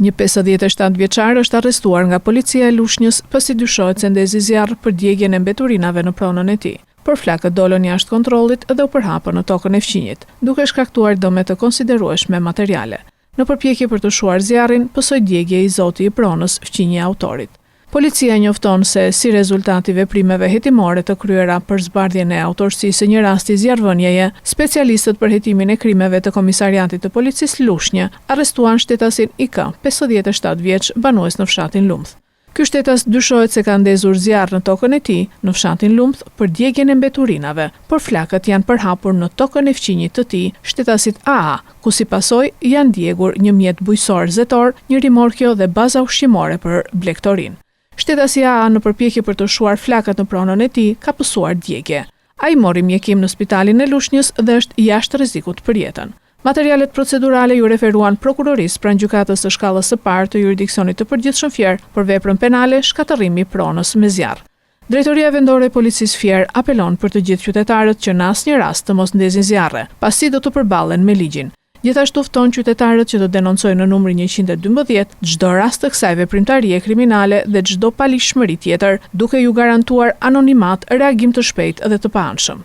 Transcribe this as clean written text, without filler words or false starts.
Një 57 vjeçar është arrestuar nga policia e Lushnjës pasi dyshohet se ndezi zjarr për djegjen e mbeturinave në pronën e tij. Por flakët dolën jashtë kontrollit dhe u përhapën në tokën e fqinjit, duke shkaktuar dëme të konsiderueshme materiale. Në përpjekje për të shuar zjarrin, pësoi djegje i zoti i pronës, fqinji i autorit. Policia njofton se si rezultati veprimeve hetimore të kryera për zbardhjen e autorësisë së një rasti zjarrvënjeje, specialistët për hetimin e krimeve të Komisariatit të Policisë Lushnjë arrestuan shtetasin IK, 57 vjeç, banues në fshatin Lumth. Ky shtetas dyshohet se ka ndezur zjarr në tokën e tij në fshatin Lumth për djegjen e mbeturinave, por flakët janë përhapur në tokën e fqinjit të tij, shtetasit AA, ku si pasojë janë djegur një mjet bujësor zetor, një rimorkjo dhe baza ushqimore për blektorin. Shtetasi AA në përpjekje për të shuar flakët në pronën e tij ka pësuar djegje. Ai mori mjekim në spitalin e Lushnjës dhe është jashtë rrezikut për jetën. Materialet procedurale ju referuan prokurorisë pranë gjykatës së shkallës së parë të jurisdiksionit të përgjithshëm Fier për veprën penale shkatërrimi pronës me zjarr. Drejtoria vendore e policisë Fier apelon për të gjithë qytetarët që në asnjë rast të mos ndezin zjarre, pasi do të përballen me ligjin. Gjithashtu fton qytetarët që të denoncojnë në numrin 112 çdo rast të kësaj veprimtarie kriminale dhe çdo palishmëri tjetër, duke ju garantuar anonimat, reagim të shpejtë dhe të paanshëm.